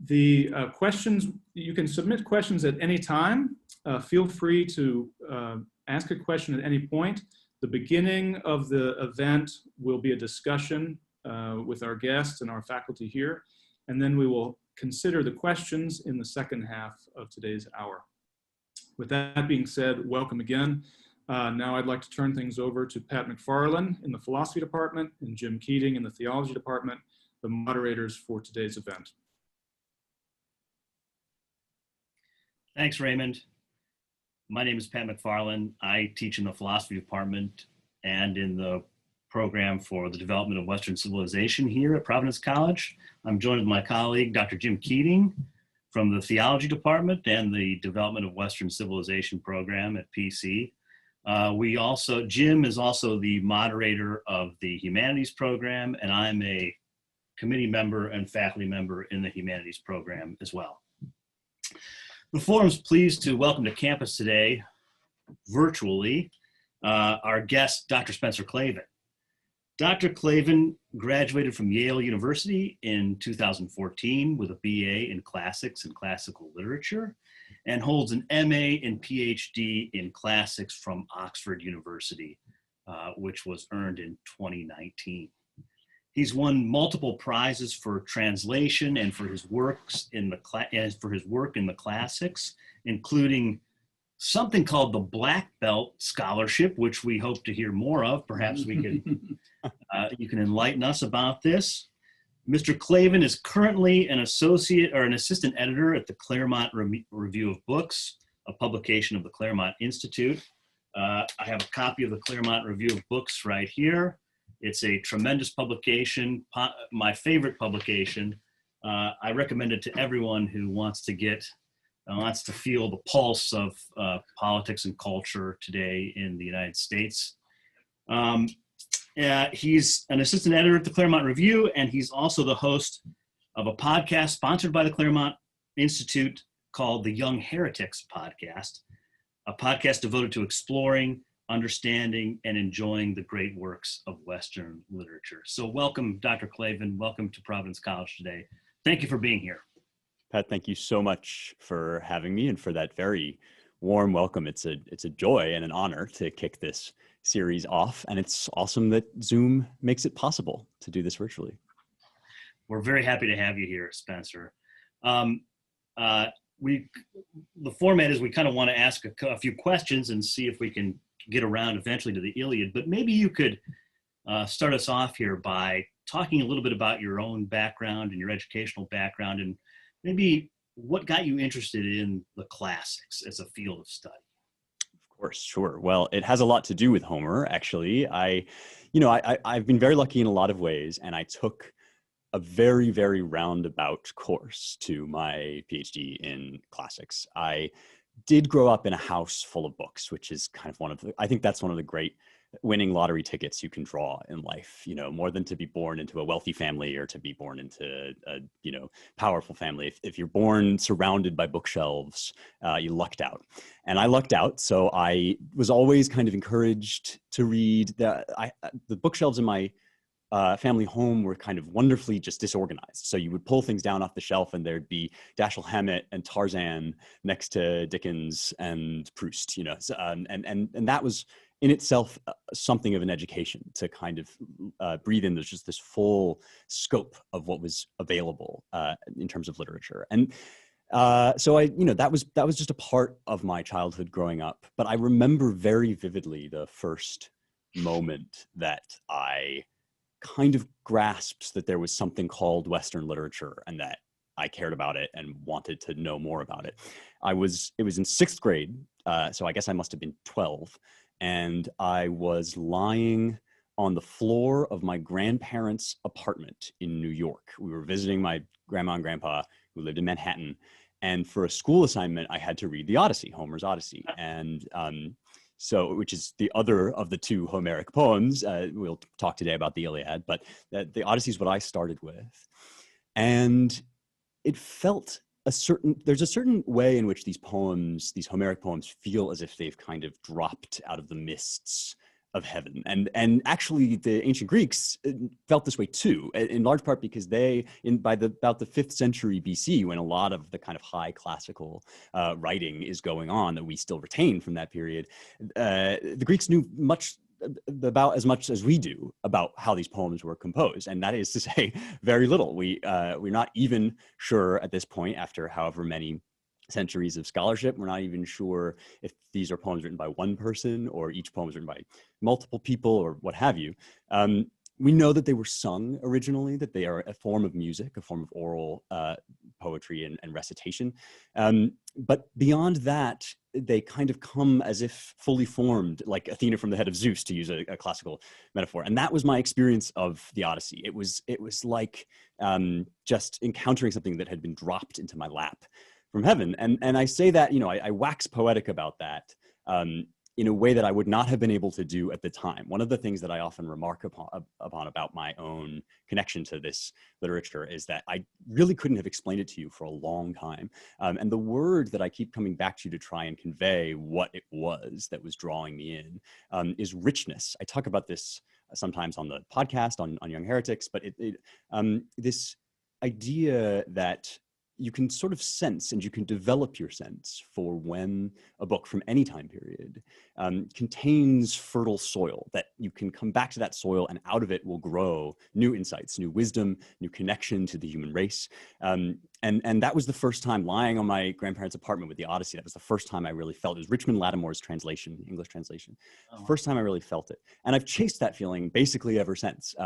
The questions, you can submit questions at any time. Feel free to ask a question at any point. The beginning of the event will be a discussion with our guests and our faculty here, and then we will consider the questions in the second half of today's hour. With that being said, welcome again. Now I'd like to turn things over to Pat McFarlane in the philosophy department and Jim Keating in the theology department, the moderators for today's event. Thanks, Raymond. My name is Pat McFarlane. I teach in the philosophy department and in the program for the development of Western civilization here at Providence College. I'm joined with my colleague, Dr. Jim Keating, from the theology department and the development of Western civilization program at PC. Jim is also the moderator of the humanities program, and I'm a committee member and faculty member in the humanities program as well. The forum's pleased to welcome to campus today, virtually, our guest, Dr. Spencer Klavan. Dr. Klavan graduated from Yale University in 2014 with a BA in classics and classical literature, and holds an MA and PhD in classics from Oxford University, which was earned in 2019. He's won multiple prizes for translation and for his works in the classics, including something called the Black Belt Scholarship, which we hope to hear more of. Perhaps we could, you can enlighten us about this. Mr. Klavan is currently an associate or an assistant editor at the Claremont Review of Books, a publication of the Claremont Institute. I have a copy of the Claremont Review of Books right here. It's a tremendous publication, my favorite publication. I recommend it to everyone who wants to feel the pulse of politics and culture today in the United States. He's an assistant editor at the Claremont Review, and he's also the host of a podcast sponsored by the Claremont Institute called the Young Heretics podcast, a podcast devoted to exploring, understanding, and enjoying the great works of Western literature. So welcome, Dr. Klavan. Welcome to Providence College today. Thank you for being here. Pat, thank you so much for having me and for that very warm welcome. It's a joy and an honor to kick this series off, and it's awesome that Zoom makes it possible to do this virtually. We're very happy to have you here, Spencer. The format is we kind of want to ask a few questions and see if we can get around eventually to the Iliad, but maybe you could start us off here by talking a little bit about your own background and your educational background, and maybe what got you interested in the classics as a field of study. Of course, sure. Well, it has a lot to do with Homer, actually. I've been very lucky in a lot of ways, and I took a very, very roundabout course to my PhD in classics. I did grow up in a house full of books, which is kind of I think that's one of the great winning lottery tickets you can draw in life, more than to be born into a wealthy family or to be born into a, powerful family. If you're born surrounded by bookshelves, you lucked out. And I lucked out. So I was always kind of encouraged to read. The bookshelves in my family home were kind of wonderfully just disorganized. So you would pull things down off the shelf and there'd be Dashiell Hammett and Tarzan next to Dickens and Proust, and that was in itself something of an education to kind of breathe in. There's just this full scope of what was available in terms of literature. And so that was just a part of my childhood growing up. But I remember very vividly the first moment that I kind of grasped that there was something called Western literature and that I cared about it and wanted to know more about it. It was in sixth grade, so I guess I must have been 12, and I was lying on the floor of my grandparents' apartment in New York. We were visiting my grandma and grandpa who lived in Manhattan, and for a school assignment, I had to read the Odyssey, Homer's Odyssey, and which is the other of the two Homeric poems. We'll talk today about the Iliad, but the Odyssey is what I started with. And it felt there's a certain way in which these Homeric poems feel as if they've kind of dropped out of the mists of heaven. And actually the ancient Greeks felt this way too, in large part because they, by about the 5th century BC, when a lot of the kind of high classical writing is going on that we still retain from that period, the Greeks knew about as much as we do about how these poems were composed. And that is to say, very little. We're not even sure at this point, after however many centuries of scholarship, we're not even sure if these are poems written by one person or each poem is written by multiple people or what have you. We know that they were sung originally, that they are a form of music, a form of oral poetry and recitation. But beyond that, they kind of come as if fully formed, like Athena from the head of Zeus, to use a classical metaphor. And that was my experience of the Odyssey. It was like just encountering something that had been dropped into my lap from heaven. And I say that, I wax poetic about that in a way that I would not have been able to do at the time. One of the things that I often remark upon about my own connection to this literature is that I really couldn't have explained it to you for a long time. And the word that I keep coming back to try and convey what it was that was drawing me in is richness. I talk about this sometimes on the podcast on Young Heretics, but this idea that you can sort of sense and you can develop your sense for when a book from any time period contains fertile soil, that you can come back to that soil and out of it will grow new insights, new wisdom, new connection to the human race. And that was the first time, lying on my grandparents' apartment with the Odyssey, that was the first time I really felt it. It was Richmond Lattimore's translation, English translation. Oh. First time I really felt it. And I've chased that feeling basically ever since.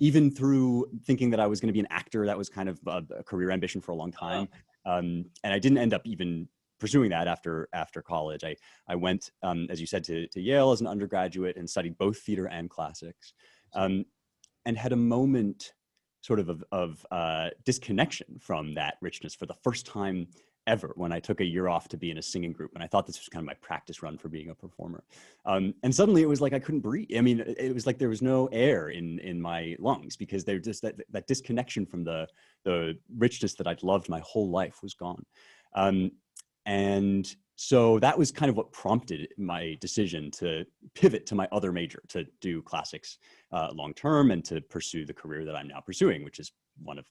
Even through thinking that I was going to be an actor, that was kind of a career ambition for a long time. And I didn't end up even pursuing that after college. I went, as you said, to Yale as an undergraduate and studied both theater and classics, and had a moment sort of disconnection from that richness for the first time ever when I took a year off to be in a singing group. And I thought this was kind of my practice run for being a performer. And suddenly it was like I couldn't breathe. I mean, it was like there was no air in my lungs because they're just that disconnection from the richness that I'd loved my whole life was gone. And so that was kind of what prompted my decision to pivot to my other major, to do classics long-term and to pursue the career that I'm now pursuing, which is one of,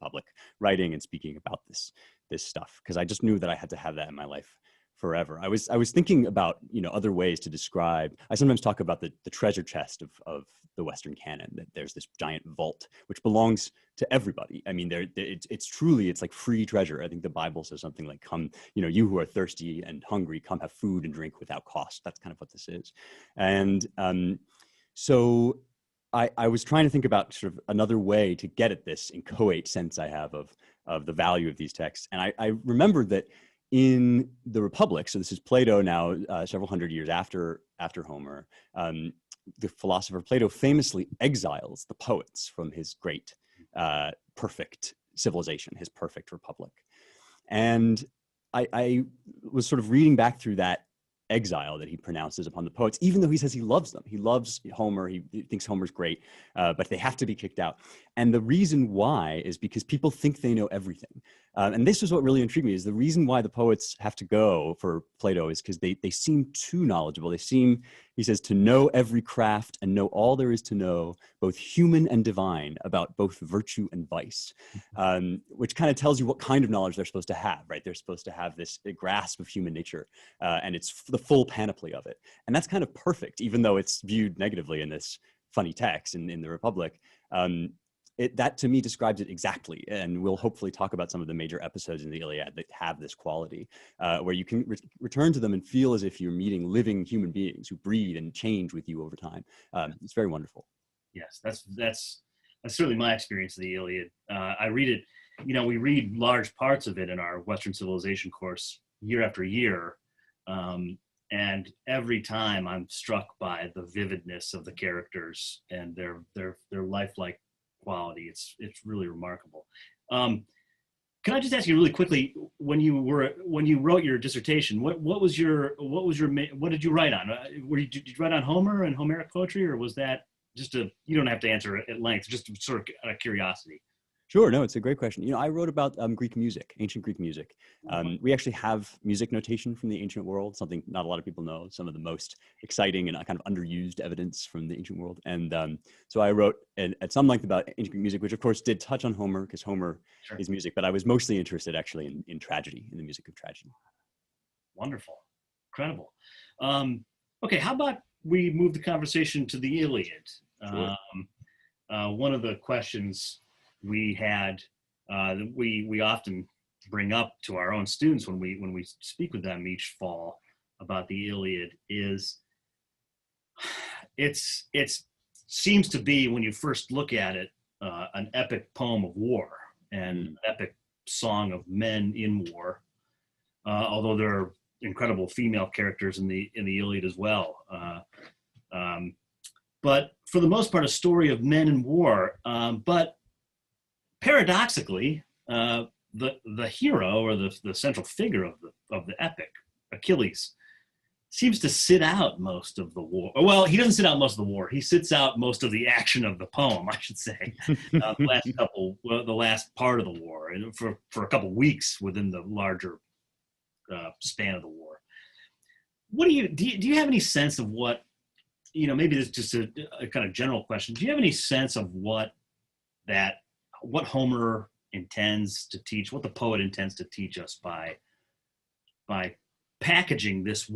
public writing and speaking about this stuff, because I just knew that I had to have that in my life forever. I was thinking about, other ways to describe, I sometimes talk about the treasure chest of the Western canon, that there's this giant vault, which belongs to everybody. I mean, it's truly, it's like free treasure. I think the Bible says something like, come, you who are thirsty and hungry, come have food and drink without cost. That's kind of what this is. And so I was trying to think about sort of another way to get at this inchoate sense I have of the value of these texts. And I remembered that in the Republic, so this is Plato now, several hundred years after Homer, the philosopher Plato famously exiles the poets from his great, perfect civilization, his perfect republic. And I was sort of reading back through that exile that he pronounces upon the poets, even though he says he loves them. He loves Homer. He thinks Homer's great, but they have to be kicked out. And the reason why is because people think they know everything. And this is what really intrigued me, is the reason why the poets have to go for Plato is because they seem too knowledgeable. They seem, he says, to know every craft and know all there is to know, both human and divine, about both virtue and vice, which kind of tells you what kind of knowledge they're supposed to have, right? They're supposed to have this grasp of human nature, and it's the full panoply of it. And that's kind of perfect, even though it's viewed negatively in this funny text in the Republic. That to me describes it exactly, and we'll hopefully talk about some of the major episodes in the Iliad that have this quality, where you can return to them and feel as if you're meeting living human beings who breathe and change with you over time. It's very wonderful. Yes, that's certainly my experience of the Iliad. I read it, we read large parts of it in our Western Civilization course year after year, and every time I'm struck by the vividness of the characters and their lifelike quality. It's really remarkable. Can I just ask you really quickly, when you wrote your dissertation, what did you write on? Did you write on Homer and Homeric poetry, or was that just you don't have to answer it at length, just sort of out of curiosity? Sure. No, it's a great question. I wrote about Greek music, ancient Greek music. We actually have music notation from the ancient world, something not a lot of people know, some of the most exciting and kind of underused evidence from the ancient world. And so I wrote at some length about ancient Greek music, which of course did touch on Homer, because Homer Sure. is music, but I was mostly interested actually in tragedy, in the music of tragedy. Wonderful. Incredible. Okay, how about we move the conversation to the Iliad? Sure. One of the questions we had that we often bring up to our own students when we speak with them each fall about the Iliad is it seems to be, when you first look at it, an epic poem of war and an epic song of men in war, although there are incredible female characters in the Iliad as well. But for the most part, a story of men in war. But paradoxically, the hero, or the central figure of the epic, Achilles, seems to sit out most of the war. Well, he doesn't sit out most of the war. He sits out most of the action of the poem, I should say. The last part of the war, and for a couple weeks within the larger span of the war. What do you have any sense of what, maybe this is just a kind of general question. Do you have any sense of what Homer intends to teach, what the poet intends to teach us by packaging this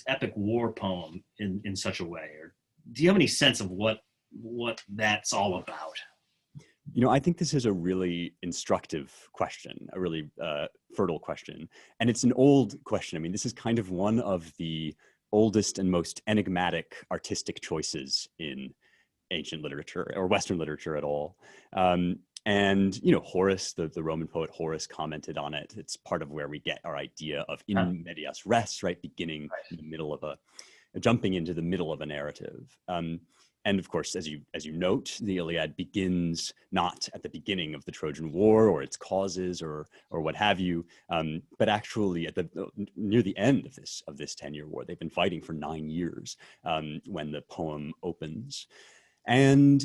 epic war poem in such a way? Or do you have any sense of what that's all about? I think this is a really instructive question, a really fertile question. And it's an old question. I mean, this is kind of one of the oldest and most enigmatic artistic choices in ancient literature, or Western literature at all. And Horace, the Roman poet Horace, commented on it. It's part of where we get our idea of in medias res, right? Beginning in the middle of jumping into the middle of a narrative. And of course, as you note, the Iliad begins not at the beginning of the Trojan War or its causes or what have you, but actually near the end of this 10-year war. They've been fighting for 9 years when the poem opens. And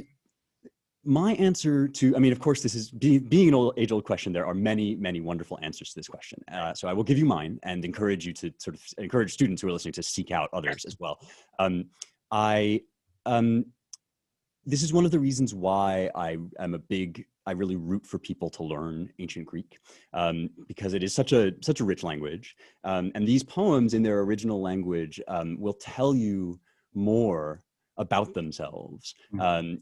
my answer to, of course, this is being an age-old question. There are many, many wonderful answers to this question. So I will give you mine and encourage you to sort of encourage students who are listening to seek out others as well. This is one of the reasons why I really root for people to learn ancient Greek, because it is such a rich language. And these poems in their original language will tell you more about themselves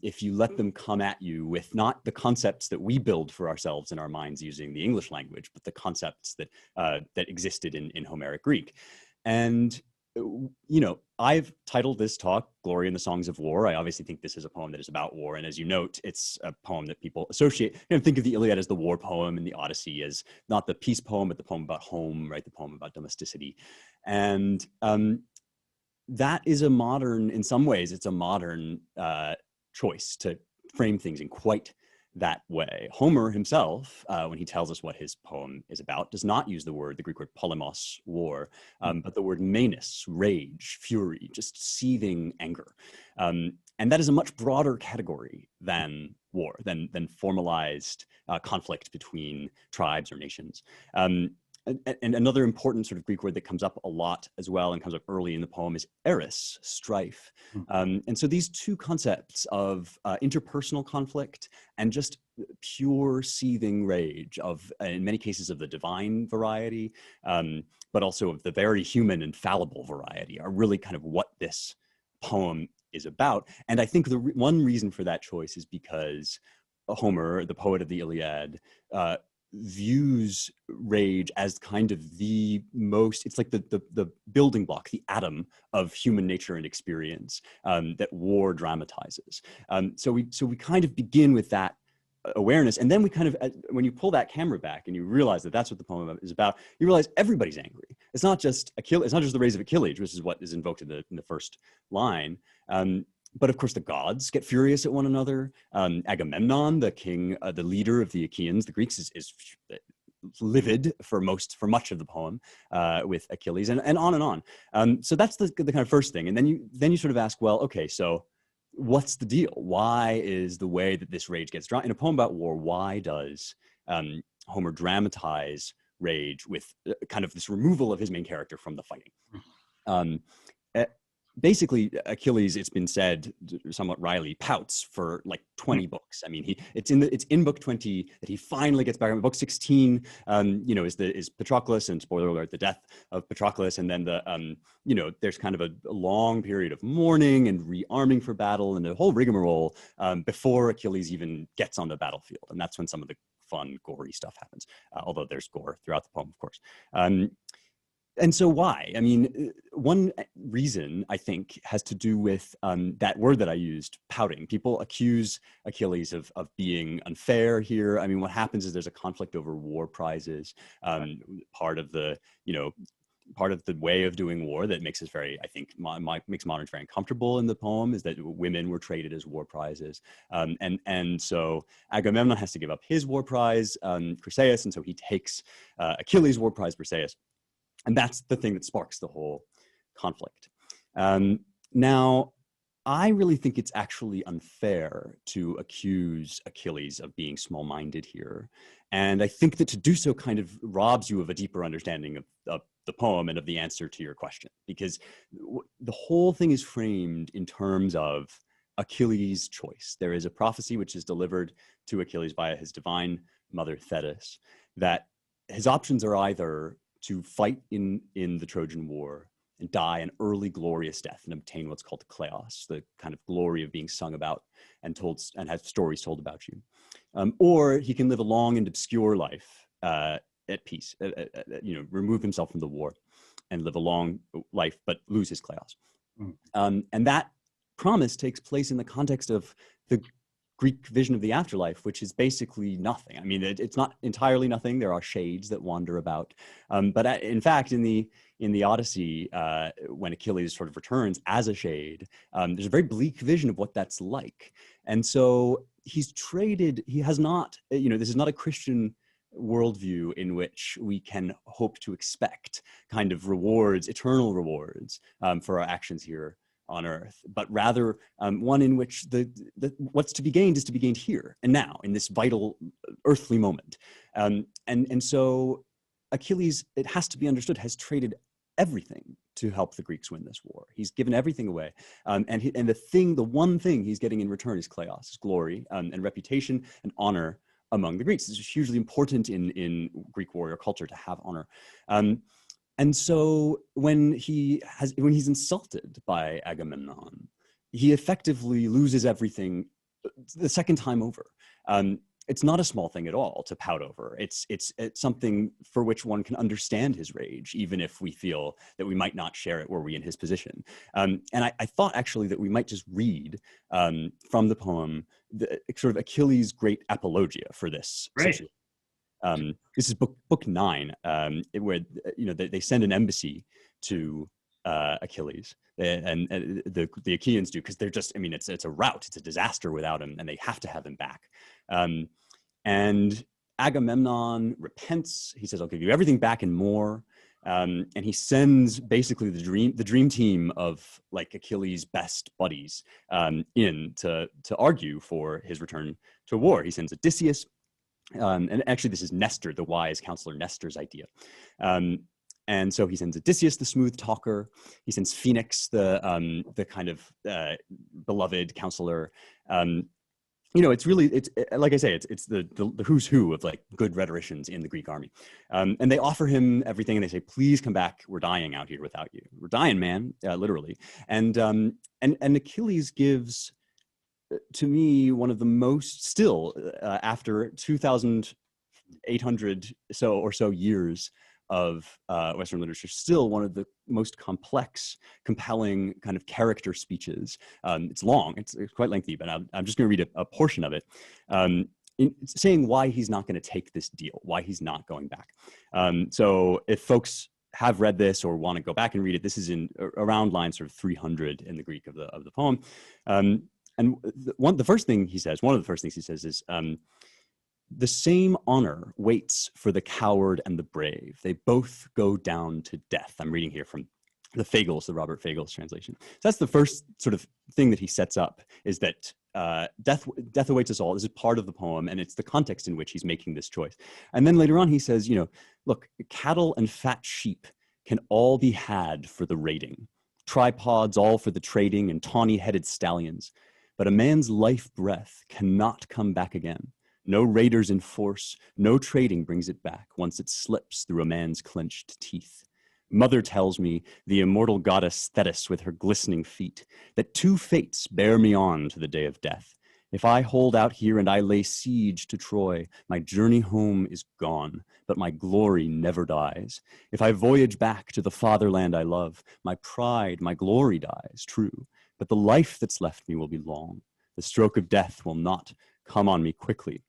if you let them come at you with not the concepts that we build for ourselves in our minds using the English language, but the concepts that existed in Homeric Greek. And I've titled this talk Glory in the Songs of War. I obviously think this is a poem that is about war. And as you note, it's a poem that people associate, think of the Iliad as the war poem and the Odyssey as not the peace poem, but the poem about home, right? The poem about domesticity. And that is in some ways, it's a modern choice to frame things in quite that way. Homer himself, when he tells us what his poem is about, does not use the Greek word polemos, war, but the word menis, rage, fury, just seething anger. And that is a much broader category than war, than formalized conflict between tribes or nations. And another important sort of Greek word that comes up a lot as well and comes up early in the poem is eris, strife. And so these two concepts of interpersonal conflict and just pure seething rage in many cases of the divine variety, but also of the very human and fallible variety are really kind of what this poem is about. And I think one reason for that choice is because Homer, the poet of the Iliad, views rage as kind of it's like the building block, the atom of human nature and experience that war dramatizes. So we kind of begin with that awareness, and then we kind of, when you pull that camera back and you realize that that's what the poem is about, you realize everybody's angry. It's not just Achilles, it's not just the rays of Achilles, which is what is invoked in the first line. But of course, the gods get furious at one another. Agamemnon, the king, the leader of the Achaeans, the Greeks, is livid for much of the poem with Achilles, and on and on. So that's the kind of first thing. And then you sort of ask, well, okay, so what's the deal? Why is the way that this rage gets drawn in a poem about war? Why does Homer dramatize rage with kind of this removal of his main character from the fighting? Basically, Achilles, it's been said somewhat wryly, pouts for like 20 books. I mean, it's in book 20 that he finally gets back. Book 16, is Patroclus, and spoiler alert, the death of Patroclus, and then there's kind of a long period of mourning and rearming for battle and a whole rigmarole before Achilles even gets on the battlefield, and that's when some of the fun, gory stuff happens. Although there's gore throughout the poem, of course. And so why? I mean, one reason I think has to do with that word that I used, pouting. People accuse Achilles of being unfair here. I mean, what happens is there's a conflict over war prizes. Part of the way of doing war that makes us very, I think, makes moderns very uncomfortable in the poem is that women were traded as war prizes. And so Agamemnon has to give up his war prize, Chryseis, and so he takes Achilles' war prize, Briseis. And that's the thing that sparks the whole conflict. Now, I really think it's actually unfair to accuse Achilles of being small-minded here. And I think that to do so kind of robs you of a deeper understanding of the poem and of the answer to your question, because the whole thing is framed in terms of Achilles' choice. There is a prophecy which is delivered to Achilles via his divine mother Thetis, that his options are either to fight in the Trojan War and die an early glorious death and obtain what's called kleos, the kind of glory of being sung about and told and have stories told about you, or he can live a long and obscure life at peace, remove himself from the war and live a long life but lose his kleos. And that promise takes place in the context of the Greek vision of the afterlife, which is basically nothing. I mean, it's not entirely nothing. There are shades that wander about. But in fact, in the Odyssey, when Achilles sort of returns as a shade, there's a very bleak vision of what that's like. And so he has not, this is not a Christian worldview in which we can hope to expect kind of rewards, eternal rewards for our actions here on earth, but rather one in which the what's to be gained is to be gained here and now in this vital earthly moment. And so Achilles, it has to be understood, has traded everything to help the Greeks win this war. He's given everything away. And the one thing he's getting in return is kleos, is glory and reputation and honor among the Greeks. This is hugely important in Greek warrior culture to have honor. And so when he's insulted by Agamemnon, he effectively loses everything the second time over. It's not a small thing at all to pout over. It's something for which one can understand his rage, even if we feel that we might not share it were we in his position. And I thought actually that we might just read from the poem the sort of Achilles' great apologia for this situation. This is book 9, where they send an embassy to Achilles, and the Achaeans do, because they're just, I mean, it's a rout, it's a disaster without him, and they have to have him back. And Agamemnon repents. He says, "I'll give you everything back and more." And he sends basically the dream team of like Achilles' best buddies in to argue for his return to war. He sends Odysseus. And actually, this is Nestor, the wise counselor Nestor's idea. And so he sends Odysseus, the smooth talker. He sends Phoenix, the kind of beloved counselor. It's like I say, it's the who's who of like good rhetoricians in the Greek army. And they offer him everything, and they say, "Please come back. We're dying out here without you. We're dying, man, literally." And Achilles gives, to me, one of the most, still after 2,800 or so years of Western literature, still one of the most complex, compelling kind of character speeches. It's long, it's quite lengthy, but I'm just going to read a portion of it, saying why he's not going to take this deal, why he's not going back. So if folks have read this or want to go back and read it, this is in around line sort of 300 in the Greek of the poem. And one of the first things he says is, "The same honor waits for the coward and the brave. They both go down to death." I'm reading here from the Fagles, the Robert Fagles translation. So that's the first sort of thing that he sets up, is that death awaits us all. This is part of the poem, and it's the context in which he's making this choice. And then later on he says, you know, look, cattle and fat sheep can all be had for the raiding, tripods all for the trading, and tawny-headed stallions. But a man's life breath cannot come back again. No raiders in force, no trading brings it back once it slips through a man's clenched teeth. Mother tells me, the immortal goddess Thetis with her glistening feet, that two fates bear me on to the day of death. If I hold out here and I lay siege to Troy, my journey home is gone, but my glory never dies. If I voyage back to the fatherland I love, my pride, my glory dies, true, but the life that's left me will be long. The stroke of death will not come on me quickly.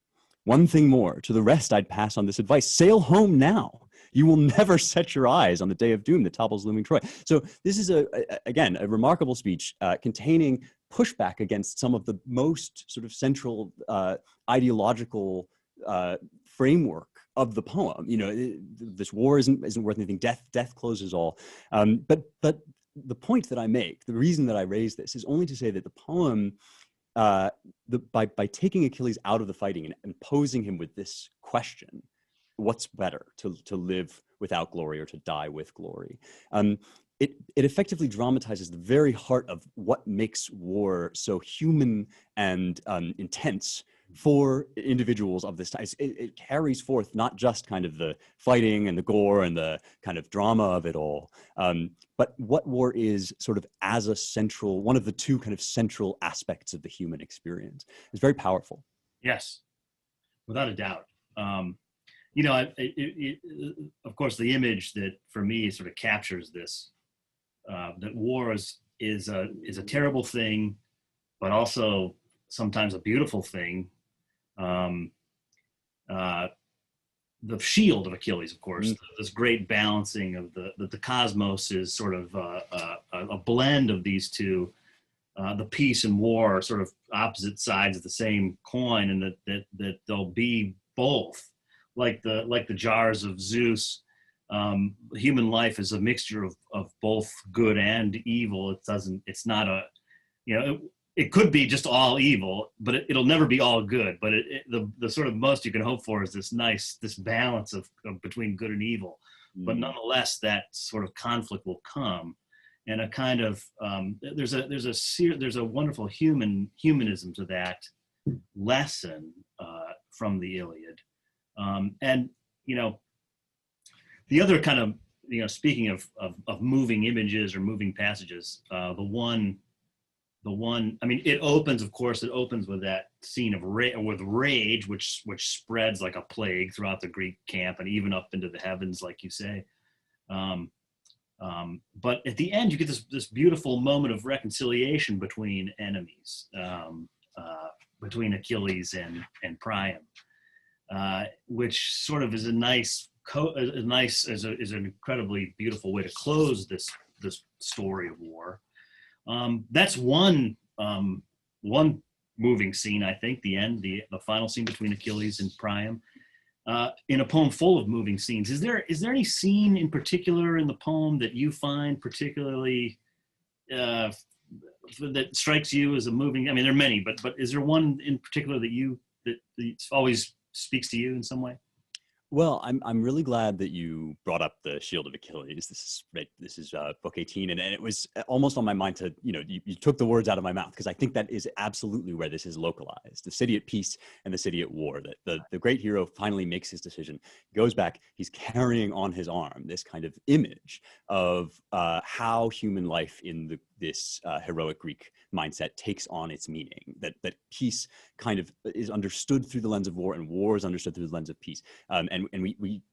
One thing more, to the rest I'd pass on this advice: sail home now. You will never set your eyes on the day of doom that topples looming Troy. So this is, again, a remarkable speech containing pushback against some of the most sort of central ideological framework of the poem. You know, this war isn't worth anything. Death closes all. But the point that I make, the reason that I raise this, is only to say that the poem, by taking Achilles out of the fighting and posing him with this question, what's better, to live without glory or to die with glory? It effectively dramatizes the very heart of what makes war so human and intense for individuals of this time. It carries forth not just kind of the fighting and the gore and the kind of drama of it all, but what war is sort of as a central, one of the two kind of central aspects of the human experience. It's very powerful. Yes, without a doubt. You know, of course, the image that for me sort of captures this, that war is a terrible thing, but also sometimes a beautiful thing. The shield of Achilles, of course, this great balancing of the cosmos is sort of a blend of these two. The peace and war are sort of opposite sides of the same coin, and that they'll be both. Like the jars of Zeus, human life is a mixture of both good and evil. It's not a, you know, it could be just all evil, but it'll never be all good. But the sort of most you can hope for is this balance of between good and evil. But nonetheless, that sort of conflict will come, and a kind of there's a wonderful humanism to that lesson from the Iliad. And, you know, the other kind of, you know, speaking of moving images or moving passages, the one, I mean, it opens with that scene of with rage, which spreads like a plague throughout the Greek camp and even up into the heavens, like you say. But at the end, you get this beautiful moment of reconciliation between enemies, between Achilles and Priam. Which sort of is is an incredibly beautiful way to close this story of war. That's one moving scene, I think. The end, the final scene between Achilles and Priam. In a poem full of moving scenes, is there any scene in particular in the poem that you find particularly that strikes you as a moving? I mean, there are many, but is there one in particular that always speaks to you in some way? Well, I'm really glad that you brought up the Shield of Achilles. This is book 18, and it was almost on my mind to, you know, you took the words out of my mouth, because I think that is absolutely where this is localized. The city at peace and the city at war. That the great hero finally makes his decision, goes back, he's carrying on his arm this kind of image of how human life in this heroic Greek mindset takes on its meaning. That peace kind of is understood through the lens of war, and war is understood through the lens of peace. And we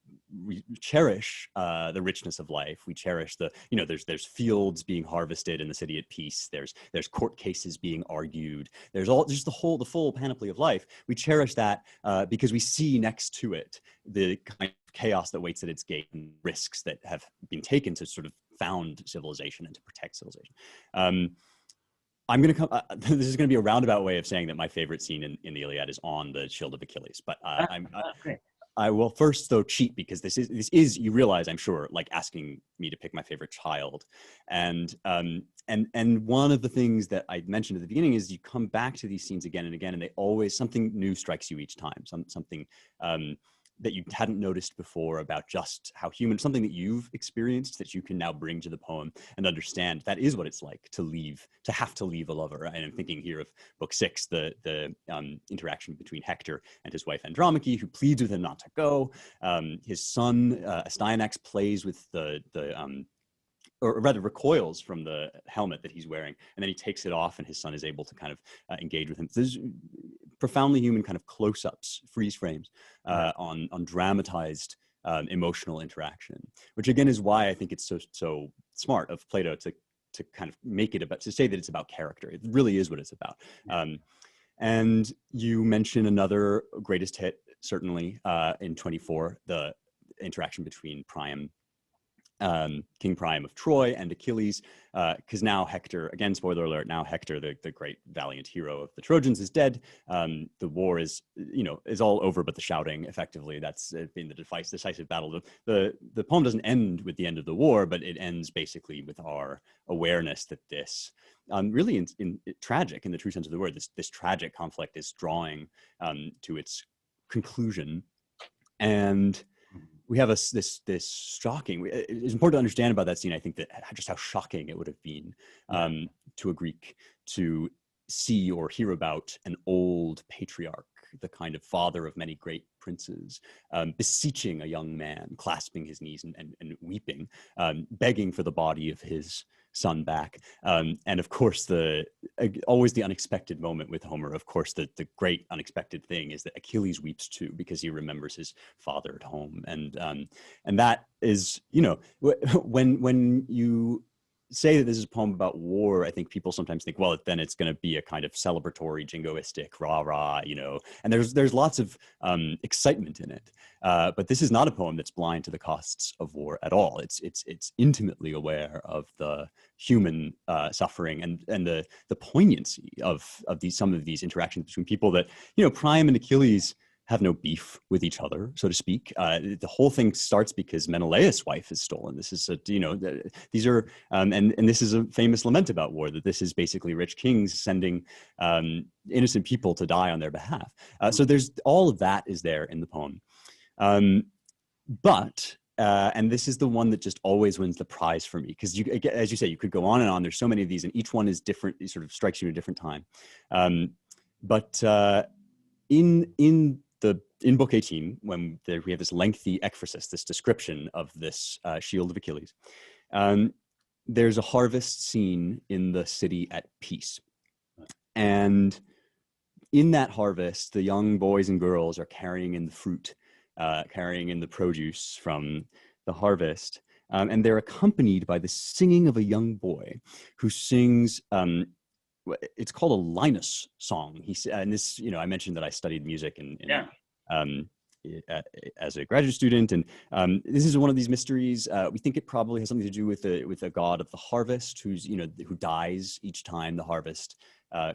cherish the richness of life. We cherish there's fields being harvested in the city at peace. There's court cases being argued. There's just the full panoply of life. We cherish that because we see next to it the kind of chaos that waits at its gate and risks that have been taken to sort of found civilization and to protect civilization. I'm going to come. This is going to be a roundabout way of saying that my favorite scene in the Iliad is on the Shield of Achilles, but I will first though cheat, because this is you realize, I'm sure, like asking me to pick my favorite child, and one of the things that I mentioned at the beginning is you come back to these scenes again and again, and they always, something new strikes you each time, something that you hadn't noticed before about just how human, something that you've experienced that you can now bring to the poem and understand that is what it's like to have to leave a lover. And I'm thinking here of book 6, the interaction between Hector and his wife Andromache, who pleads with him not to go. His son Astyanax plays with or rather recoils from the helmet that he's wearing, and then he takes it off, and his son is able to kind of engage with him. So there's profoundly human kind of close-ups, freeze frames on dramatized emotional interaction, which again is why I think it's so smart of Plato to kind of make it about, to say that it's about character. It really is what it's about. And you mention another greatest hit, certainly in 24, the interaction between King Priam of Troy and Achilles, because now Hector, again, spoiler alert, now Hector, the great valiant hero of the Trojans, is dead. The war is all over, but the shouting, effectively, that's been the decisive battle. The poem doesn't end with the end of the war, but it ends basically with our awareness that this really tragic, in the true sense of the word, this tragic conflict is drawing to its conclusion. And we have this shocking, it's important to understand about that scene, I think, that just how shocking it would have been to a Greek to see or hear about an old patriarch, the kind of father of many great princes, beseeching a young man, clasping his knees and weeping, begging for the body of his son back. And of course, always the unexpected moment with Homer, of course, the great unexpected thing is that Achilles weeps too, because he remembers his father at home. And that is, when you say that this is a poem about war, I think people sometimes think, well, then it's going to be a kind of celebratory, jingoistic, rah-rah, and there's lots of excitement in it. But this is not a poem that's blind to the costs of war at all. It's intimately aware of the human suffering and the poignancy of some of these interactions between people that, Priam and Achilles have no beef with each other, so to speak. The whole thing starts because Menelaus' wife is stolen. This is these are, and this is a famous lament about war, that this is basically rich kings sending innocent people to die on their behalf. So there's all of that is there in the poem. But and this is the one that just always wins the prize for me, because as you say, you could go on and on. There's so many of these, and each one is different. It sort of strikes you at a different time. But in book 18, when we have this lengthy ekphrasis, this description of this shield of Achilles, there's a harvest scene in the city at peace. And in that harvest, the young boys and girls are carrying in the fruit, carrying in the produce from the harvest. And they're accompanied by the singing of a young boy who sings, it's called a Linus song. And this, I mentioned that I studied music as a graduate student, and this is one of these mysteries. We think it probably has something to do with a god of the harvest, who dies each time the harvest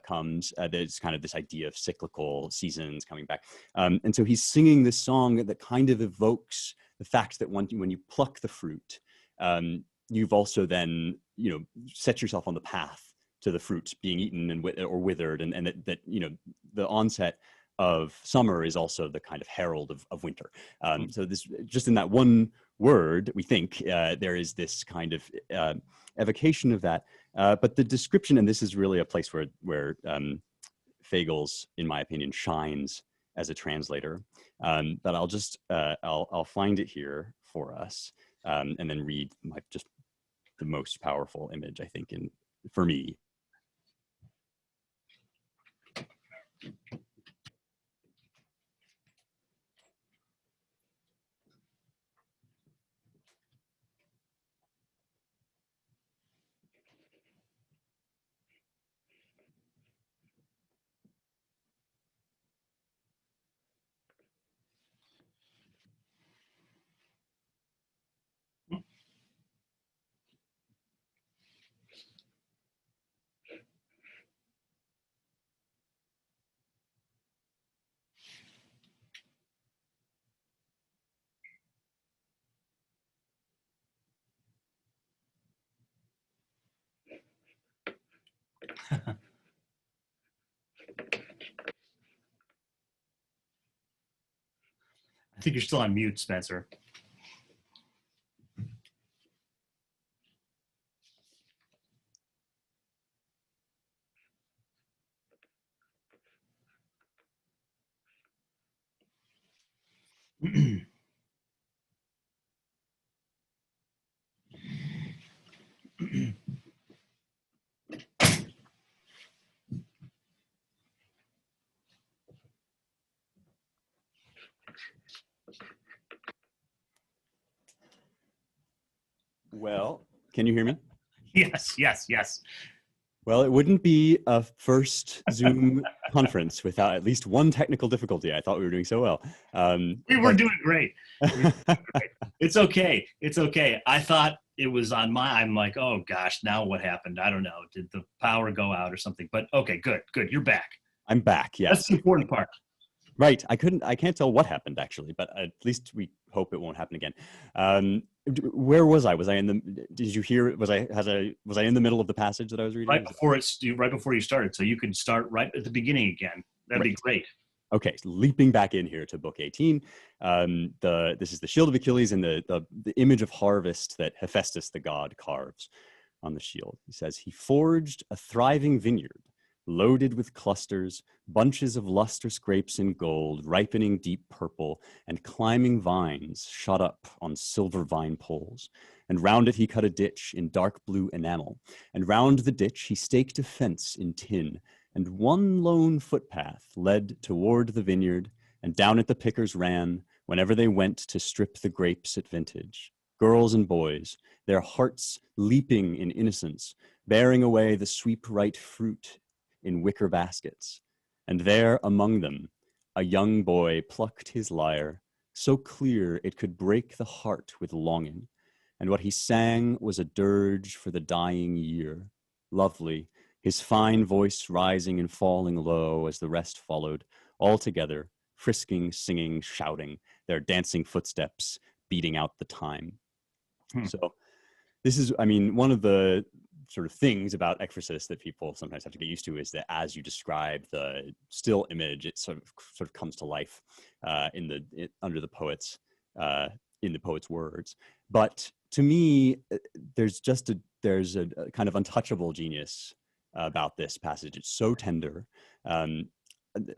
comes. There's kind of this idea of cyclical seasons coming back, and so he's singing this song that kind of evokes the fact that when you pluck the fruit, you've also then set yourself on the path to the fruit being eaten or withered, and that the onset of summer is also the kind of herald of winter. So this, just in that one word, we think there is this kind of evocation of that. But the description, and this is really a place where Fagles, in my opinion, shines as a translator. But I'll just I'll find it here for us, and then read just the most powerful image, I think, for me. I think you're still on mute, Spencer. Well, can you hear me? Yes, yes, yes. Well, it wouldn't be a first Zoom conference without at least one technical difficulty. I thought we were doing so well. We were doing great. It's okay. It's okay. I thought it was on I'm like, oh gosh, now what happened? I don't know. Did the power go out or something? But okay, good, good. You're back. I'm back, yes. That's the important part. Right. I can't tell what happened actually, but at least we hope it won't happen again. Where was I? Did you hear, was I in the middle of the passage that I was reading? Right before you started. So you could start right at the beginning again. That'd be great. Okay, so leaping back in here to book 18. This is the shield of Achilles and the image of harvest that Hephaestus the god carves on the shield. He says, he forged a thriving vineyard, loaded with clusters, bunches of lustrous grapes in gold, ripening deep purple, and climbing vines shot up on silver vine poles. And round it he cut a ditch in dark blue enamel, and round the ditch he staked a fence in tin, and one lone footpath led toward the vineyard, and down it the pickers ran whenever they went to strip the grapes at vintage. Girls and boys, their hearts leaping in innocence, bearing away the sweep-ripe fruit in wicker baskets. And there among them, a young boy plucked his lyre, so clear it could break the heart with longing. And what he sang was a dirge for the dying year, lovely, his fine voice rising and falling low as the rest followed, all together, frisking, singing, shouting, their dancing footsteps beating out the time. So this is, I mean, one of the sort of things about ekphrasis that people sometimes have to get used to is that as you describe the still image, it sort of comes to life under the poet's in the poet's words. But to me, there's a kind of untouchable genius about this passage. It's so tender.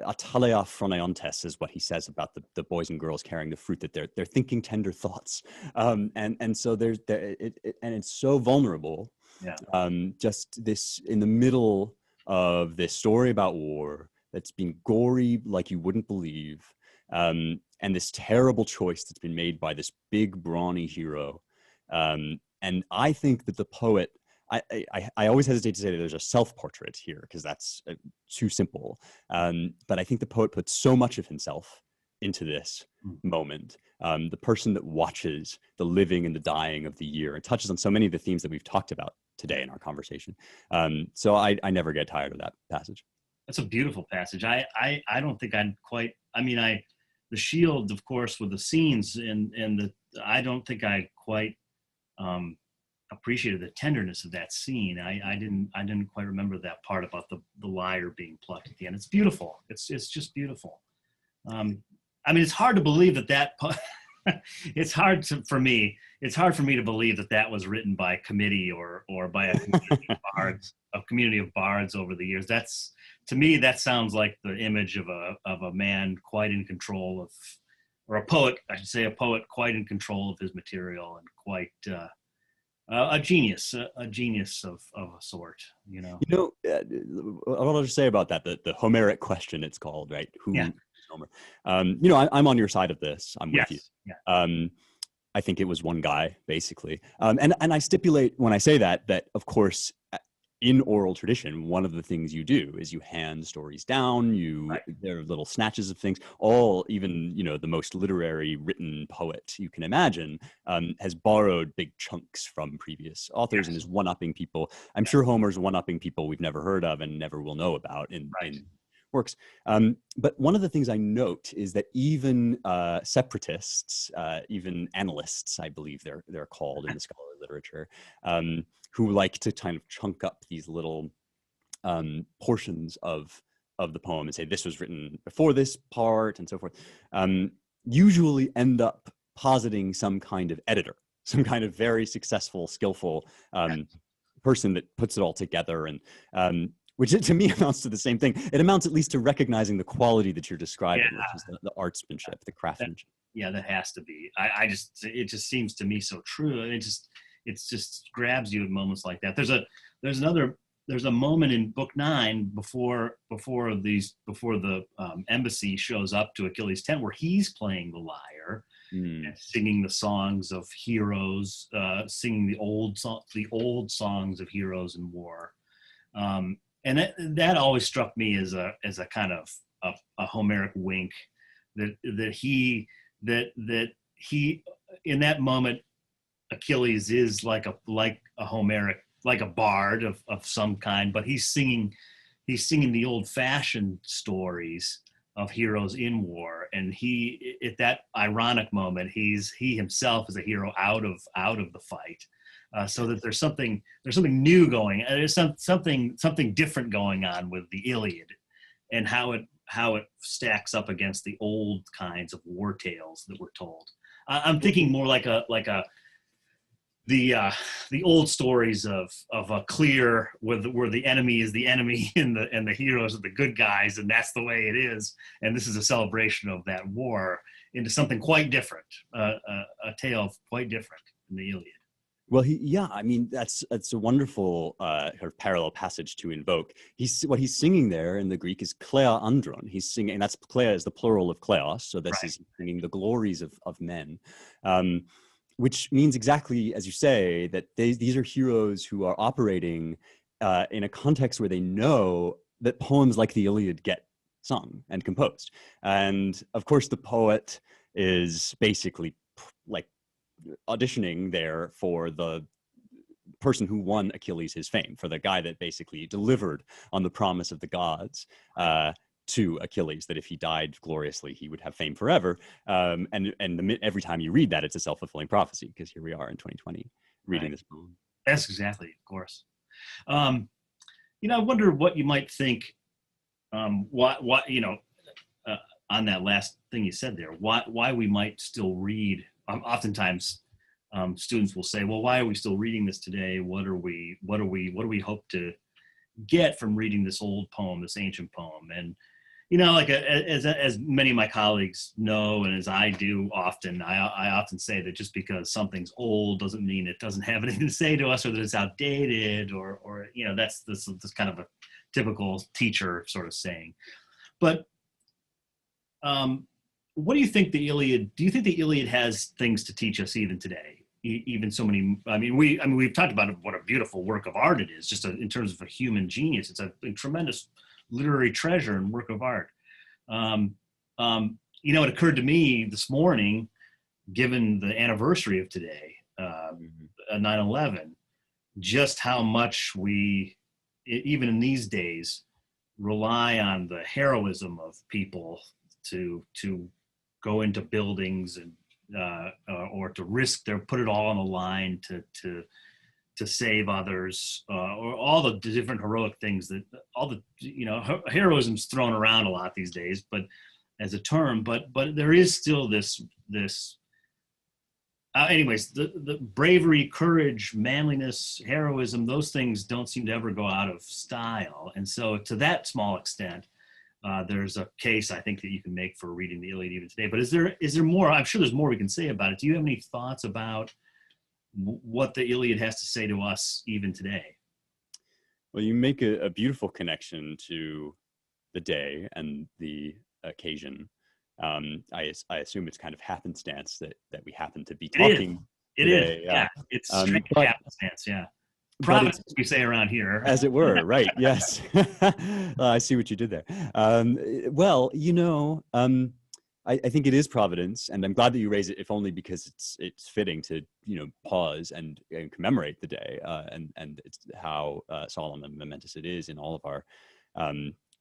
Ataleia phroneontes is what he says about the boys and girls carrying the fruit, that they're thinking tender thoughts, and so it's so vulnerable. Yeah. Just this in the middle of this story about war that's been gory like you wouldn't believe, and this terrible choice that's been made by this big brawny hero, and I think that the poet. I always hesitate to say that there's a self-portrait here because that's too simple. But I think the poet puts so much of himself into this moment. The person that watches the living and the dying of the year and touches on so many of the themes that we've talked about today in our conversation. So I never get tired of that passage. That's a beautiful passage. I don't think I'd quite, the shield, of course, with the scenes and I don't think I quite, appreciated the tenderness of that scene. I didn't quite remember that part about the lyre being plucked at the end. It's beautiful. It's just beautiful. It's hard to believe that it's hard for me to believe that was written by committee or by a community of bards over the years. That's, to me, that sounds like the image of a man quite in control of, or a poet, I should say, a poet quite in control of his material and quite a genius of a sort, you know. What I'll just say about that, the Homeric question, it's called, right? Who is Homer? I'm on your side of this. I'm with you. Yeah. I think it was one guy, basically. And I stipulate when I say that of course, in oral tradition, one of the things you do is you hand stories down. There are little snatches of things. Even the most literary written poet you can imagine has borrowed big chunks from previous authors and is one-upping people. I'm sure Homer's one-upping people we've never heard of and never will know about in works. But one of the things I note is that even separatists, even analysts, I believe they're called in the scholarly literature, who like to kind of chunk up these little portions of the poem and say this was written before this part and so forth, usually end up positing some kind of editor, some kind of very successful, skillful person that puts it all together, and which to me amounts to the same thing. It amounts at least to recognizing the quality that you're describing, which is the artsmanship, the craftsmanship. That has to be. It just seems to me so true. And it just grabs you at moments like that. There's a moment in book 9 before the embassy shows up to Achilles' tent where he's playing the lyre and singing the songs of heroes, singing the old songs of heroes in war. And that always struck me as a kind of a Homeric wink that he in that moment, Achilles is like a Homeric, like a bard of some kind, but he's singing the old-fashioned stories of heroes in war, and he, at that ironic moment, he himself is a hero out of the fight. So that there's something new going, and there's something different going on with the Iliad, and how it stacks up against the old kinds of war tales that we're told. I'm thinking more like the old stories of a clear where the enemy is the enemy and the heroes are the good guys, and that's the way it is. And this is a celebration of that war into something quite different, a tale quite different in the Iliad. Well, I mean, that's a wonderful parallel passage to invoke. What he's singing there in the Greek is klea andron. He's singing, and that's klea is the plural of kleos, so this is singing the glories of men, which means exactly as you say, that these are heroes who are operating in a context where they know that poems like the Iliad get sung and composed, and of course the poet is basically like auditioning there for the person who won Achilles his fame, for the guy that basically delivered on the promise of the gods to Achilles, that if he died gloriously, he would have fame forever. And every time you read that, it's a self-fulfilling prophecy, because here we are in 2020 reading this poem. That's exactly, of course. I wonder what you might think, on that last thing you said there, why we might still read. Oftentimes, students will say, "Well, why are we still reading this today? What do we hope to get from reading this old poem, this ancient poem?" And like as many of my colleagues know, and as I do often, I often say that just because something's old doesn't mean it doesn't have anything to say to us, or that it's outdated, or that's this kind of a typical teacher sort of saying. But what do you think the Iliad has things to teach us even today? Even so many, we've talked about what a beautiful work of art it is, just in terms of a human genius. It's a tremendous literary treasure and work of art. It occurred to me this morning, given the anniversary of today, 9/11, just how much we, even in these days, rely on the heroism of people to go into buildings and or to risk put it all on the line to save others, or all the different heroic things that heroism's thrown around a lot these days, but as a term, but there is still this anyways, the bravery, courage, manliness, heroism, those things don't seem to ever go out of style. And so to that small extent, there's a case I think that you can make for reading the Iliad even today. But is there more? I'm sure there's more we can say about it. Do you have any thoughts about what the Iliad has to say to us even today? Well, you make a beautiful connection to the day and the occasion. I assume it's kind of happenstance that we happen to be talking. It today. is. Yeah, it's strange happenstance. Yeah. Providence, we say around here. As it were, right, yes. I see what you did there. I think it is Providence, and I'm glad that you raise it, if only because it's fitting to pause and commemorate the day, and it's how solemn and momentous it is in all of our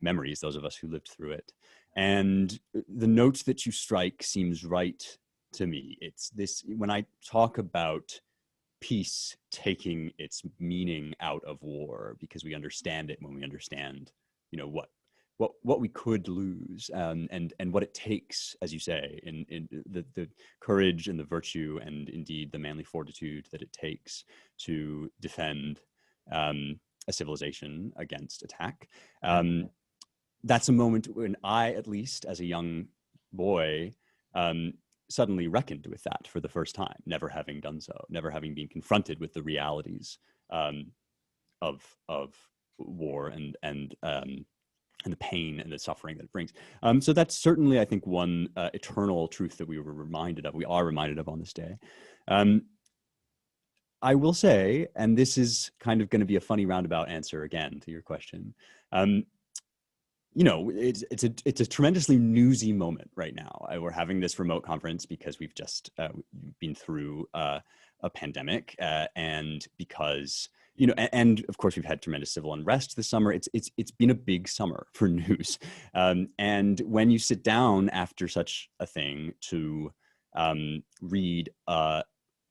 memories, those of us who lived through it. And the note that you strike seems right to me. It's this, when I talk about peace taking its meaning out of war, because we understand it when we understand, you know, what we could lose, and what it takes, as you say, in the courage and the virtue and indeed the manly fortitude that it takes to defend a civilization against attack. That's a moment when I, at least as a young boy, suddenly reckoned with that for the first time, never having done so, never having been confronted with the realities of war and the pain and the suffering that it brings. So that's certainly, I think, one eternal truth that we are reminded of on this day. I will say, and this is kind of going to be a funny roundabout answer again to your question, you know, it's a tremendously newsy moment right now. We're having this remote conference because we've just been through a pandemic, and because, you know, and of course we've had tremendous civil unrest this summer. It's been a big summer for news, and when you sit down after such a thing to read a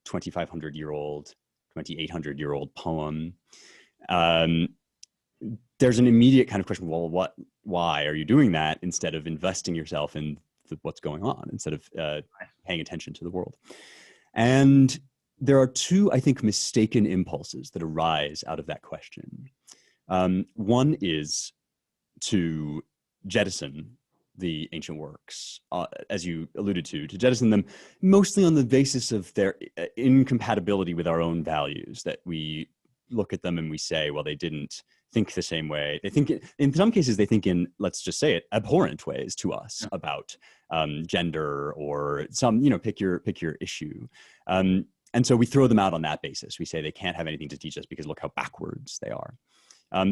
2,500-year-old, 2,800-year-old poem, there's an immediate kind of question, well, why are you doing that, instead of investing yourself in what's going on, instead of paying attention to the world? And there are two, I think, mistaken impulses that arise out of that question. One is to jettison the ancient works, as you alluded to jettison them mostly on the basis of their incompatibility with our own values, that we look at them and we say, well, they didn't think the same way. They think, in some cases, they think in, let's just say it, abhorrent ways to us about gender or some, you know, pick your issue. And so we throw them out on that basis. We say they can't have anything to teach us because look how backwards they are.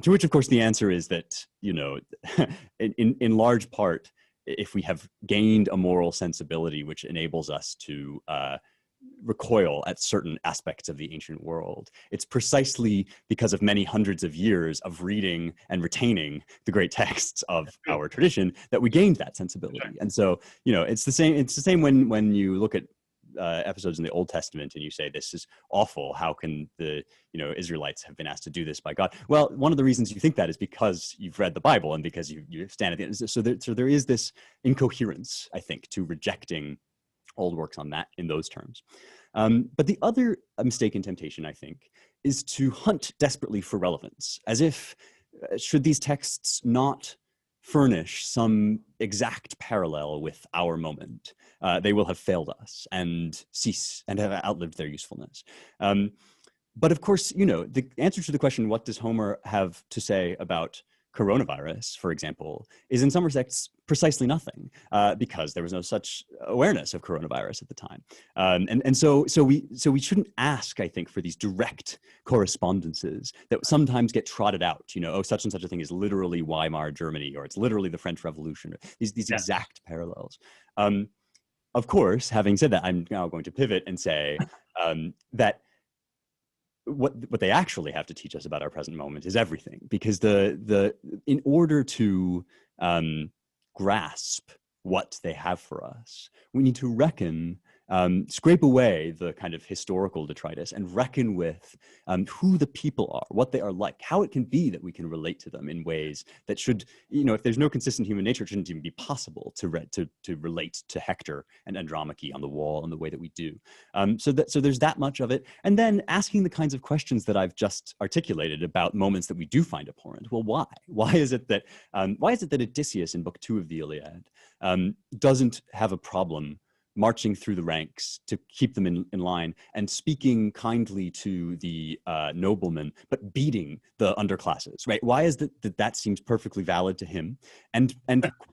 To which, of course, the answer is that, you know, in large part, if we have gained a moral sensibility which enables us to recoil at certain aspects of the ancient world, it's precisely because of many hundreds of years of reading and retaining the great texts of our tradition that we gained that sensibility. And so, you know, it's the same when you look at episodes in the Old Testament and you say, this is awful, how can the, you know, Israelites have been asked to do this by God? Well, one of the reasons you think that is because you've read the Bible and because you stand at the end. So there is this incoherence, I think, to rejecting old works on that, in those terms. But the other mistaken temptation, I think, is to hunt desperately for relevance, as if should these texts not furnish some exact parallel with our moment, they will have failed us and cease and have outlived their usefulness. But of course, you know, the answer to the question, what does Homer have to say about coronavirus, for example, is in some respects precisely nothing, because there was no such awareness of coronavirus at the time. And so we shouldn't ask, I think, for these direct correspondences that sometimes get trotted out, you know, oh, such and such a thing is literally Weimar Germany, or it's literally the French Revolution, these exact parallels. Of course, having said that, I'm now going to pivot and say that what they actually have to teach us about our present moment is everything, because in order to grasp what they have for us, we need to reckon, scrape away the kind of historical detritus and reckon with who the people are, what they are like, how it can be that we can relate to them in ways that should, you know, if there's no consistent human nature, it shouldn't even be possible to relate to Hector and Andromache on the wall in the way that we do. So there's that much of it. And then asking the kinds of questions that I've just articulated about moments that we do find abhorrent. Well, why? Why is it that Odysseus in Book 2 of the Iliad doesn't have a problem marching through the ranks to keep them in line and speaking kindly to the noblemen, but beating the underclasses, right? Why is that seems perfectly valid to him and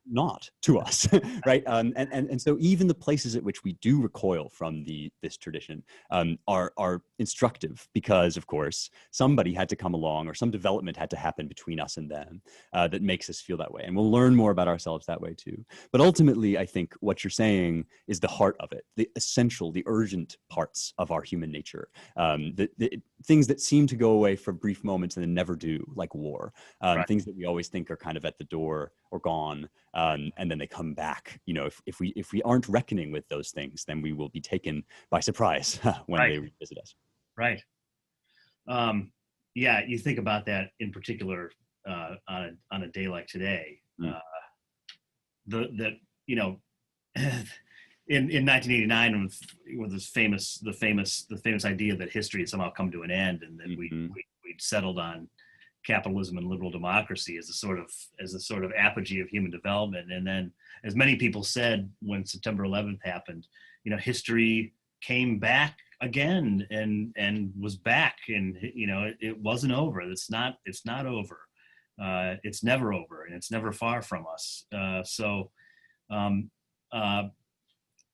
not to us, right? And so even the places at which we do recoil from this tradition are instructive, because of course somebody had to come along or some development had to happen between us and them that makes us feel that way. And we'll learn more about ourselves that way too. But ultimately, I think what you're saying is the heart of it, the essential, the urgent parts of our human nature, the things that seem to go away for brief moments and then never do, like war, things that we always think are kind of at the door or gone, and then they come back. You know, if we aren't reckoning with those things, then we will be taken by surprise when they revisit us. Right. Yeah, you think about that in particular on a day like today. That you know, in 1989, with this the famous idea that history had somehow come to an end, and that we'd settled on capitalism and liberal democracy as a sort of apogee of human development. And then, as many people said when September 11th happened, history came back again and was back, and it wasn't over. It's not over. It's never over, and it's never far from us. So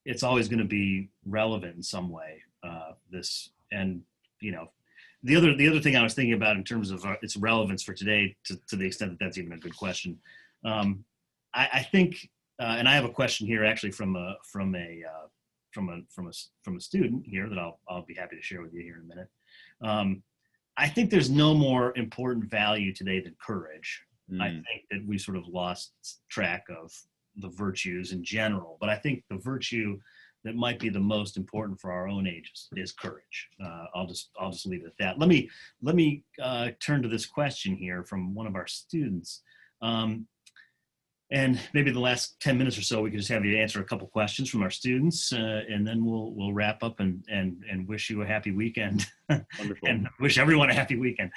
it's always going to be relevant in some way. The other thing I was thinking about in terms of its relevance for today, to the extent that that's even a good question, I think, and I have a question here actually from a student here that I'll be happy to share with you here in a minute. I think there's no more important value today than courage. I think that we sort of lost track of the virtues in general, but I think the virtue that might be the most important for our own age is courage. I'll just leave it at that. Let me turn to this question here from one of our students. And maybe the last 10 minutes or so, we can just have you answer a couple questions from our students, and then we'll wrap up and wish you a happy weekend. Wonderful. And wish everyone a happy weekend.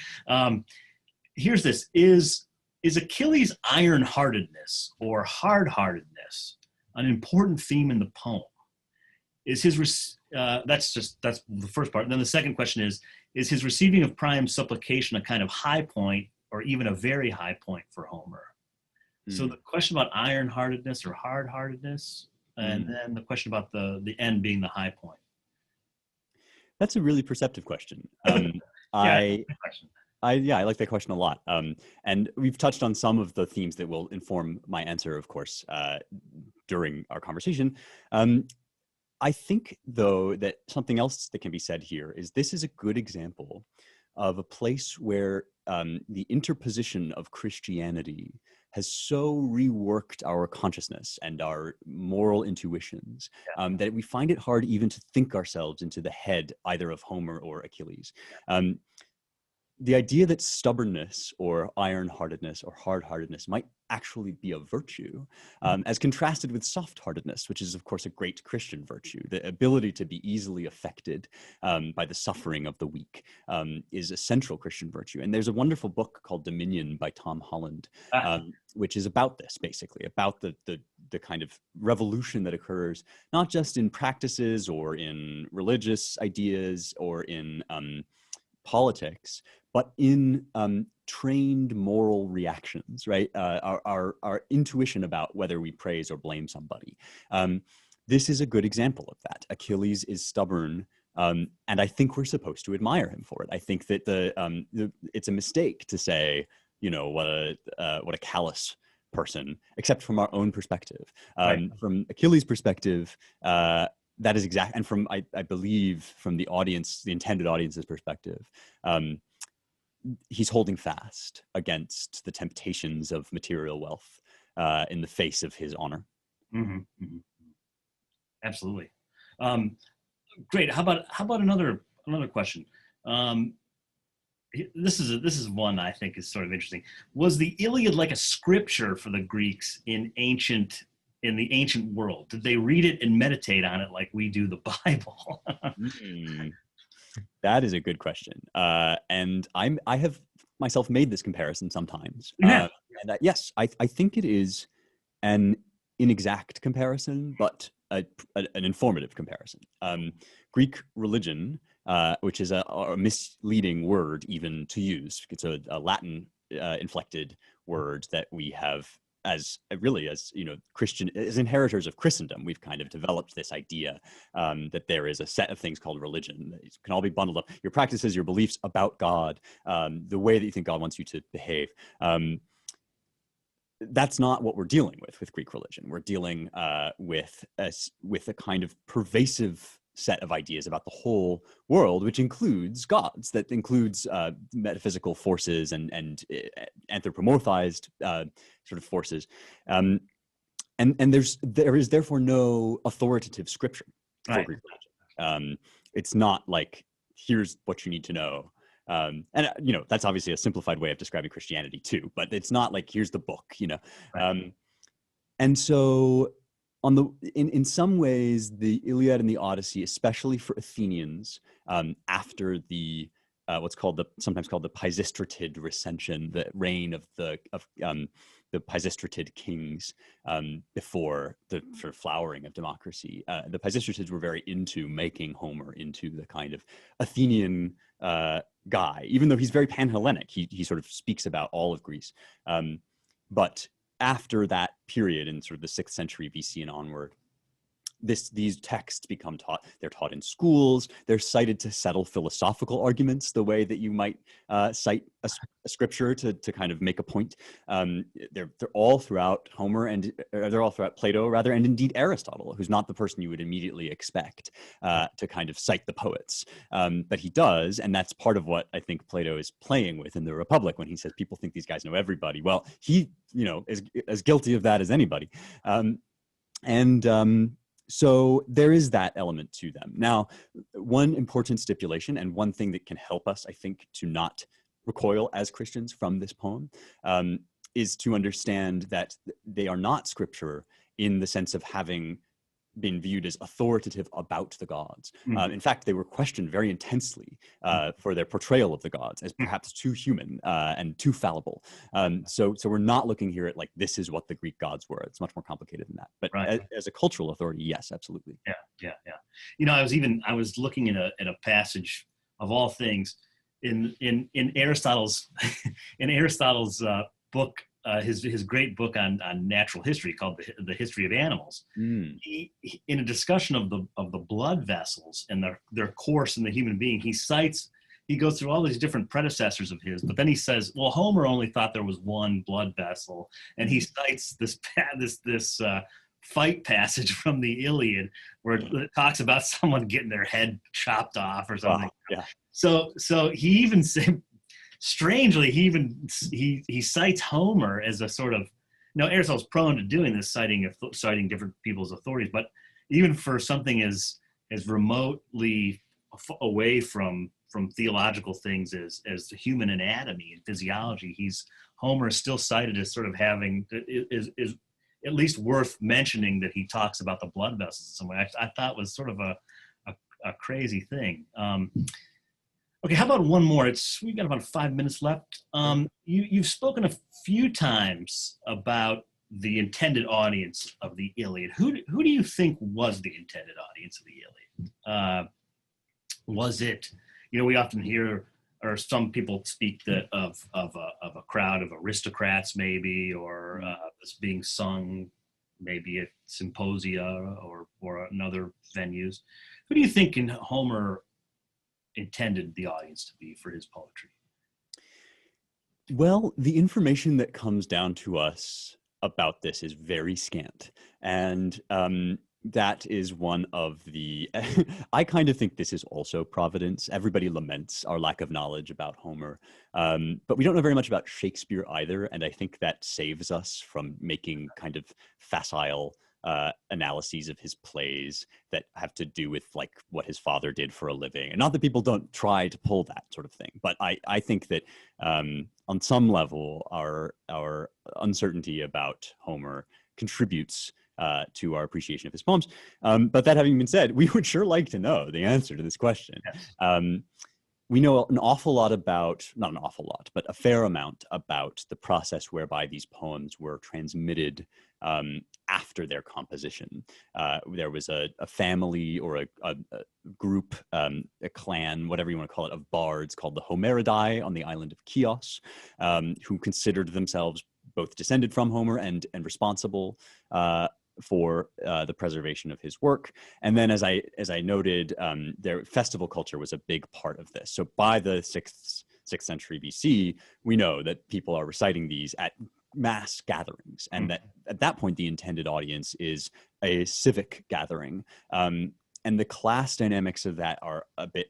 Here's this: Is Achilles' iron-heartedness or hard-heartedness an important theme in the poem? Is his that's the first part. And then the second question is his receiving of Priam's supplication a kind of high point, or even a very high point for Homer? So the question about iron-heartedness or hard-heartedness, and then the question about the end being the high point. That's a really perceptive question. I like that question a lot. And we've touched on some of the themes that will inform my answer, of course, during our conversation. I think, though, that something else that can be said here is this is a good example of a place where the interposition of Christianity has so reworked our consciousness and our moral intuitions that we find it hard even to think ourselves into the head either of Homer or Achilles. The idea that stubbornness or iron-heartedness or hard-heartedness might actually be a virtue, as contrasted with soft-heartedness, which is, of course, a great Christian virtue. The ability to be easily affected by the suffering of the weak is a central Christian virtue. And there's a wonderful book called Dominion by Tom Holland, which is about this, basically, about the kind of revolution that occurs, not just in practices or in religious ideas or in politics, but in trained moral reactions, right? Our intuition about whether we praise or blame somebody. This is a good example of that. Achilles is stubborn, and I think we're supposed to admire him for it. I think that it's a mistake to say, what a callous person, except from our own perspective. Right. From Achilles' perspective, that is exact, and from I believe from the audience, the intended audience's perspective, he's holding fast against the temptations of material wealth in the face of his honor. Mm-hmm. Mm-hmm. Absolutely. Great. How about another question? This is one I think is sort of interesting. Was the Iliad like a scripture for the Greeks in the ancient world? Did they read it and meditate on it like we do the Bible? That is a good question. And I have myself made this comparison sometimes. Yeah. Yes, I think it is an inexact comparison, but an informative comparison. Greek religion, which is a misleading word even to use. It's a Latin inflected word that we have as Christian, as inheritors of Christendom. We've kind of developed this idea that there is a set of things called religion. It can all be bundled up. Your practices, your beliefs about God, the way that you think God wants you to behave. That's not what we're dealing with Greek religion. We're dealing with a kind of pervasive set of ideas about the whole world, which includes gods, that includes metaphysical forces and anthropomorphized sort of forces. And there is therefore no authoritative scripture for Right. Greek religion. It's not like here's what you need to know. And you know, that's obviously a simplified way of describing Christianity too, but it's not like, here's the book, you know. Right. And so in some ways, the Iliad and the Odyssey, especially for Athenians, after the what's sometimes called the Pisistratid recension, the reign of the Pisistratid kings before the sort of flowering of democracy, the Pisistratids were very into making Homer into the kind of Athenian guy, even though he's very pan-Hellenic. He sort of speaks about all of Greece, but after that period, in sort of the 6th century BC and onward, these texts become taught. They're taught in schools. They're cited to settle philosophical arguments, the way that you might cite a scripture to kind of make a point. They're all throughout Homer, and they're all throughout Plato, rather, and indeed Aristotle, who's not the person you would immediately expect to kind of cite the poets, but he does, and that's part of what I think Plato is playing with in the Republic when he says people think these guys know everybody. Well, he, you know, is as guilty of that as anybody, so there is that element to them. Now, one important stipulation, and one thing that can help us, I think, to not recoil as Christians from this poem, is to understand that they are not scripture in the sense of having been viewed as authoritative about the gods. In fact, they were questioned very intensely for their portrayal of the gods as perhaps too human and too fallible. So we're not looking here at like, this is what the Greek gods were. It's much more complicated than that. But Right. as a cultural authority, yes, absolutely. Yeah. You know, I was looking at a passage of all things in Aristotle's book, his great book on natural history called the History of Animals. He, in a discussion of the blood vessels and their course in the human being, he goes through all these different predecessors of his, but then he says, well, Homer only thought there was one blood vessel, and he cites this fight passage from the Iliad where it talks about someone getting their head chopped off or something. Wow. Yeah. So he even said, strangely, he cites Homer as a sort of, you know, Aristotle's prone to doing this, citing different people's authorities, but even for something as remotely away from theological things as the human anatomy and physiology, Homer is still cited as sort of having is at least worth mentioning, that he talks about the blood vessels in some way. I thought was sort of a crazy thing. Okay, how about one more? We've got about 5 minutes left. You've spoken a few times about the intended audience of the Iliad. Who do you think was the intended audience of the Iliad? Was it, you know, we often hear, or some people speak of a crowd of aristocrats maybe, or it's being sung maybe at symposia or in other venues. Who do you think Homer intended the audience to be for his poetry? Well, the information that comes down to us about this is very scant. And that is one of the, I kind of think this is also providence. Everybody laments our lack of knowledge about Homer, but we don't know very much about Shakespeare either. And I think that saves us from making kind of facile analyses of his plays that have to do with like what his father did for a living. And not that people don't try to pull that sort of thing, but I think that on some level, our uncertainty about Homer contributes to our appreciation of his poems. But that having been said, we would sure like to know the answer to this question. Yes. We know an awful lot about, not an awful lot, but a fair amount about the process whereby these poems were transmitted after their composition. There was a family or a group, a clan, whatever you want to call it, of bards called the Homeridae on the island of Chios, who considered themselves both descended from Homer and responsible for the preservation of his work. And then, as I noted, their festival culture was a big part of this. So by the 6th century BC, we know that people are reciting these at mass gatherings, and that at that point the intended audience is a civic gathering. And the class dynamics of that are a bit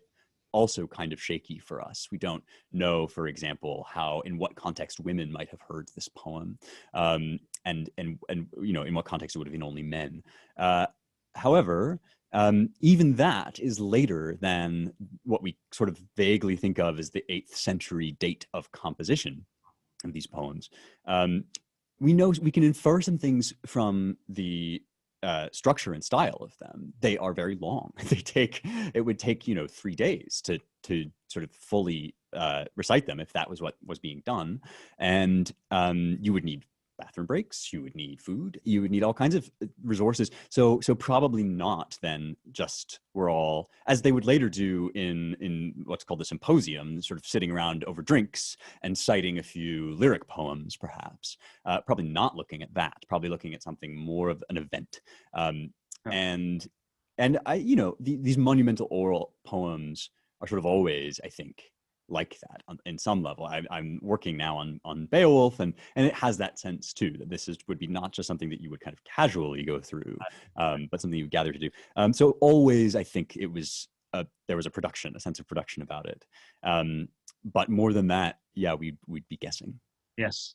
also kind of shaky for us. We don't know, for example, in what context women might have heard this poem, and you know, in what context it would have been only men. However, Even that is later than what we sort of vaguely think of as the 8th century date of composition of these poems. We know we can infer some things from the structure and style of them. They are very long. It would take 3 days to sort of fully recite them if that was what was being done, and you would need bathroom breaks, you would need food, you would need all kinds of resources. So probably not then just we're all, as they would later do in what's called the symposium, sort of sitting around over drinks and citing a few lyric poems, perhaps. Probably not looking at that, probably looking at something more of an event. And these monumental oral poems are sort of always, I think, like that in some level. I'm working now on Beowulf, and it has that sense too, that this would be not just something that you would kind of casually go through, but something you gather to do. So always, I think it was there was a sense of production about it. But more than that, yeah, we'd be guessing. Yes.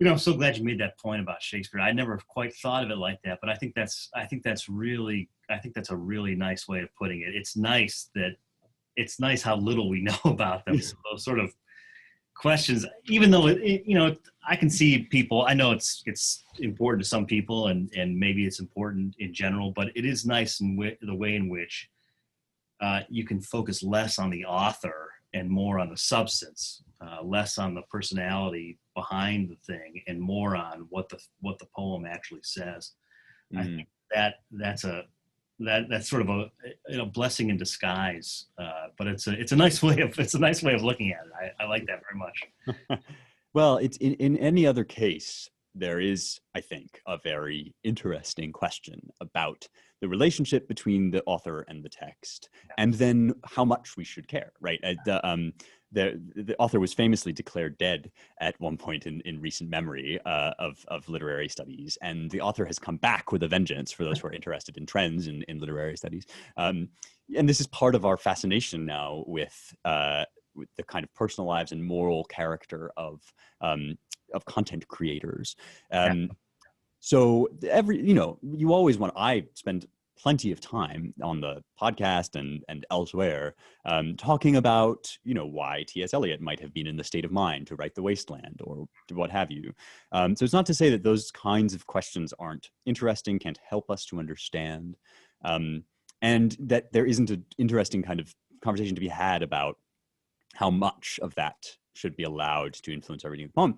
I'm so glad you made that point about Shakespeare. I never quite thought of it like that, but I think that's a really nice way of putting it. It's nice how little we know about them. So those sort of questions, even though I can see people. I know it's important to some people, and maybe it's important in general. But it is nice in the way in which you can focus less on the author and more on the substance, less on the personality behind the thing, and more on what the poem actually says. I think that's sort of a blessing in disguise, but it's a nice way of looking at it. I like that very much. Well, it's in any other case, there is, I think, a very interesting question about the relationship between the author and the text, and then how much we should care, right? The author was famously declared dead at one point in recent memory of literary studies, and the author has come back with a vengeance for those who are interested in trends in literary studies. And this is part of our fascination now with the kind of personal lives and moral character of content creators. So you always want. I spend plenty of time on the podcast and elsewhere talking about why T.S. Eliot might have been in the state of mind to write The Wasteland or what have you. So it's not to say that those kinds of questions aren't interesting, can't help us to understand, and that there isn't an interesting kind of conversation to be had about how much of that should be allowed to influence our reading of the poem.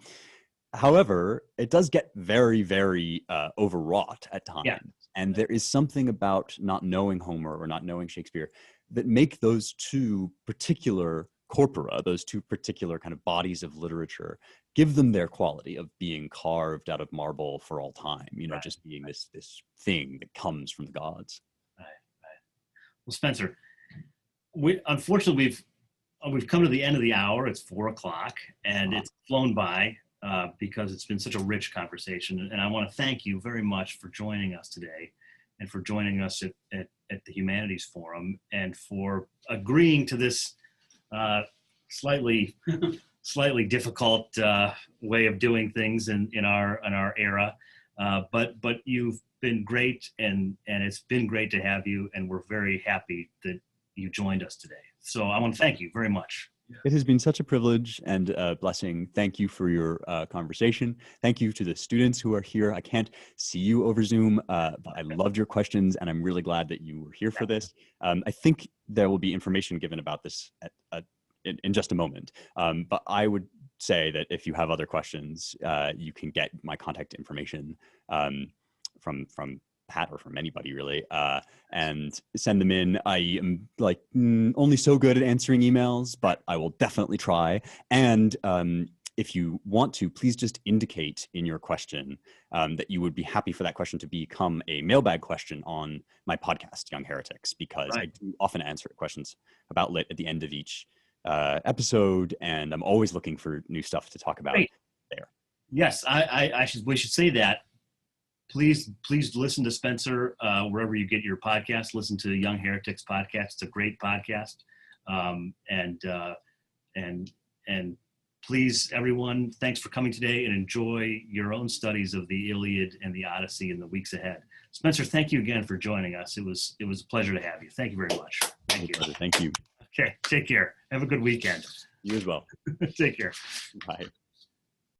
However, it does get very, very overwrought at times. Yeah. And there is something about not knowing Homer or not knowing Shakespeare that make those two particular corpora, those two particular kind of bodies of literature, give them their quality of being carved out of marble for all time, right. Just being this thing that comes from the gods. Right. Well, Spencer, unfortunately, we've come to the end of the hour. It's 4:00, and it's flown by. Because it's been such a rich conversation. And I want to thank you very much for joining us today, and for joining us at the Humanities Forum, and for agreeing to this slightly difficult way of doing things in our era. But you've been great, and it's been great to have you, and we're very happy that you joined us today. So I want to thank you very much. It has been such a privilege and a blessing. Thank you for your conversation. Thank you to the students who are here. I can't see you over Zoom, but I loved your questions, and I'm really glad that you were here for this. I think there will be information given about this in just a moment. But I would say that if you have other questions, you can get my contact information from Pat or from anybody really, and send them in. I am only so good at answering emails, but I will definitely try. And if you want to, please just indicate in your question that you would be happy for that question to become a mailbag question on my podcast, Young Heretics, because I do often answer questions about lit at the end of each episode, and I'm always looking for new stuff to talk about there. Yes, we should say that. Please listen to Spencer wherever you get your podcast. Listen to Young Heretics podcast. It's a great podcast. And please, everyone, thanks for coming today, and enjoy your own studies of the Iliad and the Odyssey in the weeks ahead. Spencer, thank you again for joining us. It was a pleasure to have you. Thank you very much. Thank you. Pleasure. Thank you. Okay, take care. Have a good weekend. You as well. Take care. Bye.